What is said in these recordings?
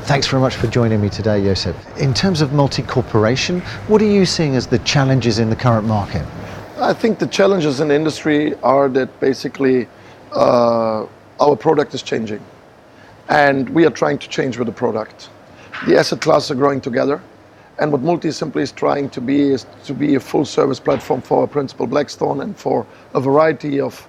Thanks very much for joining me today, Josip. In terms of multi-corporation, what are you seeing as the challenges in the current market? I think the challenges in the industry are that basically our product is changing, and we are trying to change with the product. The asset classes are growing together, and what Multi simply is trying to be is to be a full service platform for our principal Blackstone and for a variety of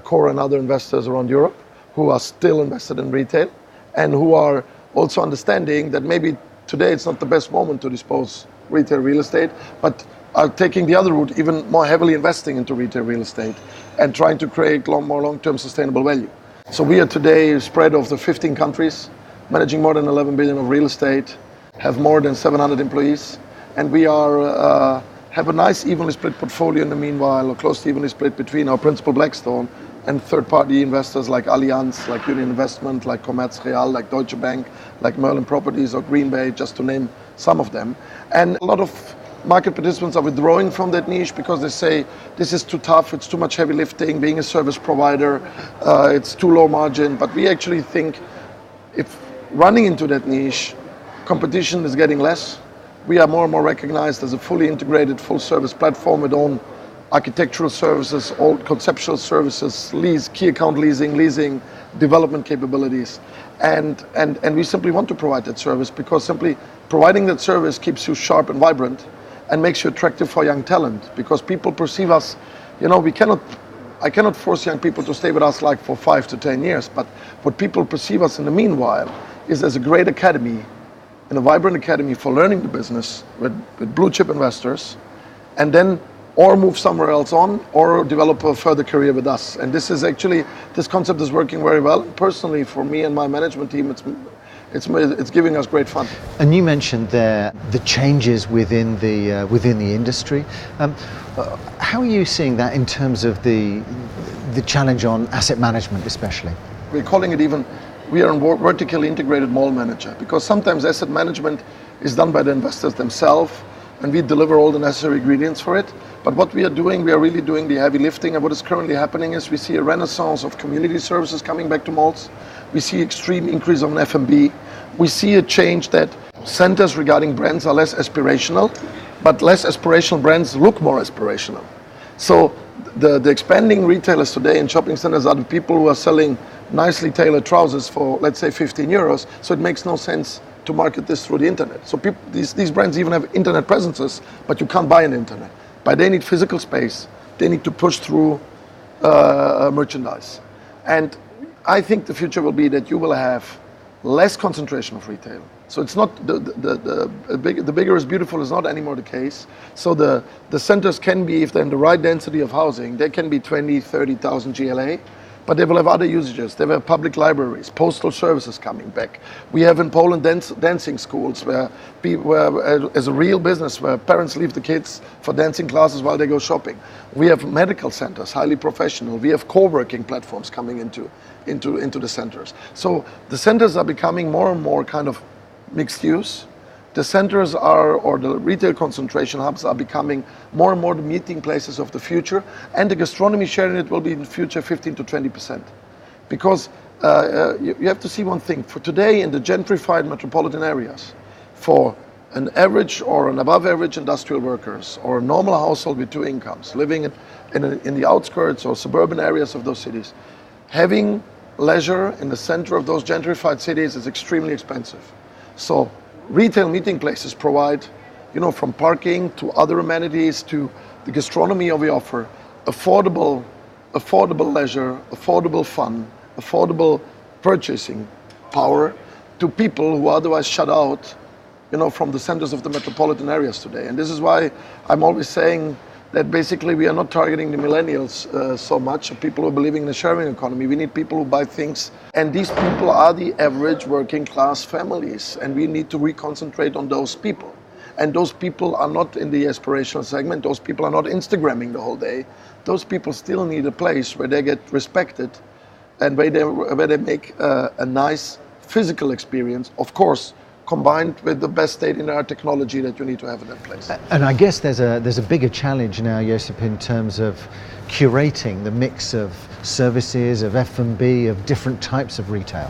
core and other investors around Europe who are still invested in retail and who are also understanding that maybe today it's not the best moment to dispose retail real estate, but are taking the other route, even more heavily investing into retail real estate and trying to create more long-term sustainable value. So we are today spread over 15 countries, managing more than 11 billion of real estate, have more than 700 employees, and we are have a nice evenly split portfolio in the meanwhile, or close to evenly split between our principal Blackstone and third-party investors like Allianz, like Union Investment, like Commerz Real, like Deutsche Bank, like Merlin Properties or Green Bay, just to name some of them. And a lot of market participants are withdrawing from that niche because they say this is too tough, it's too much heavy lifting, being a service provider, it's too low margin. But we actually think if running into that niche, competition is getting less. We are more and more recognized as a fully integrated, full service platform with own architectural services, all conceptual services, key account leasing, development capabilities. And we simply want to provide that service because simply providing that service keeps you sharp and vibrant and makes you attractive for young talent, because people perceive us, I cannot force young people to stay with us like for 5 to 10 years, but what people perceive us in the meanwhile is as a great academy and a vibrant academy for learning the business with blue chip investors, and then or move somewhere else on or develop a further career with us. And this concept is working very well. Personally, for me and my management team, it's giving us great fun. And you mentioned there the changes within the industry. How are you seeing that in terms of the challenge on asset management, especially? We're calling it we are a vertically integrated mall manager, because sometimes asset management is done by the investors themselves, and we deliver all the necessary ingredients for it. But what we are doing, we are really doing the heavy lifting. And what is currently happening is we see a renaissance of community services coming back to malls. We see extreme increase of an F&B. We see a change that centers regarding brands are less aspirational, but less aspirational brands look more aspirational. So the expanding retailers today in shopping centers are the people who are selling nicely tailored trousers for, let's say, 15 euros. So it makes no sense to market this through the internet. So these brands even have internet presences, but you can't buy on the internet. But they need physical space. They need to push through merchandise. And I think the future will be that you will have less concentration of retail. So it's not the bigger is beautiful is not anymore the case. So the centers can be, if they're in the right density of housing, they can be 20, 30,000 GLA, but they will have other usages. They will have public libraries, postal services coming back. We have in Poland dancing schools where as a real business, where parents leave the kids for dancing classes while they go shopping. We have medical centers, highly professional. We have co-working platforms coming into the centers. So the centers are becoming more and more kind of mixed use. The centers or the retail concentration hubs are becoming more and more the meeting places of the future, and the gastronomy share in it will be in the future 15 to 20%. Because you have to see one thing. For today, in the gentrified metropolitan areas, for an average or an above average industrial workers or a normal household with 2 incomes living in the outskirts or suburban areas of those cities, having leisure in the center of those gentrified cities is extremely expensive. So retail meeting places provide, from parking to other amenities to the gastronomy we offer, affordable leisure, affordable fun, affordable purchasing power to people who are otherwise shut out, from the centers of the metropolitan areas today. And this is why I'm always saying that basically we are not targeting the millennials so much, people who are believing in the sharing economy. We need people who buy things, and these people are the average working class families, and we need to reconcentrate on those people. And those people are not in the aspirational segment. Those people are not Instagramming the whole day. Those people still need a place where they get respected and where they make a nice physical experience, of course, combined with the best state-of-the-art technology that you need to have in that place. And I guess there's a bigger challenge now, Josip, in terms of curating the mix of services, of F&B, of different types of retail.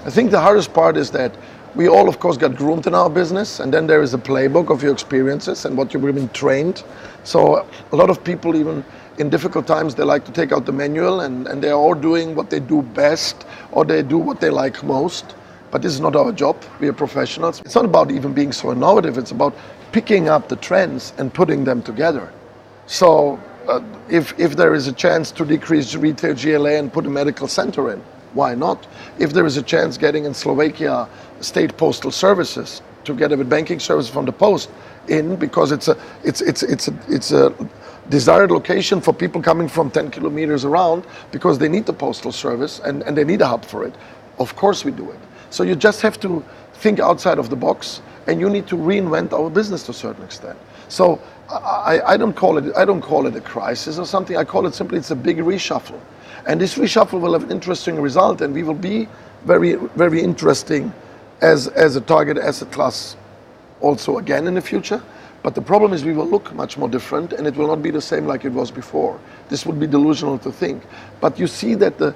I think the hardest part is that We all, of course, got groomed in our business, and then there is a playbook of your experiences and what you've been trained. So a lot of people, even in difficult times, they like to take out the manual, and they're all doing what they do best, or they do what they like most. But this is not our job. We are professionals. It's not about even being so innovative. It's about picking up the trends and putting them together. So if there is a chance to decrease retail GLA and put a medical center in, why not? If there is a chance getting in Slovakia state postal services together with banking services from the post in, because it's a desired location for people coming from 10 kilometers around, because they need the postal service and they need a hub for it. Of course we do it. So you just have to think outside of the box, and you need to reinvent our business to a certain extent. So I don't call it a crisis or something. I call it simply, it's a big reshuffle. And this reshuffle will have an interesting result, and we will be very, very interesting as a target asset class also again in the future. But the problem is we will look much more different, and it will not be the same like it was before. This would be delusional to think. But you see that the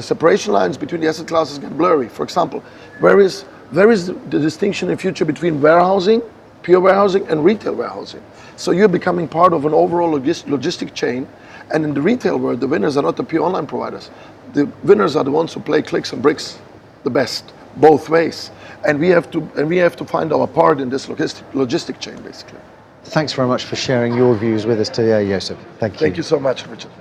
separation lines between the asset classes get blurry. For example, where is the distinction in future between warehousing, pure warehousing, and retail warehousing? So you're becoming part of an overall logistic chain. And in the retail world, the winners are not the pure online providers. The winners are the ones who play clicks and bricks the best, both ways. And we have to find our part in this logistic chain, basically. Thanks very much for sharing your views with us today, Josip. Thank you. Thank you so much, Richard.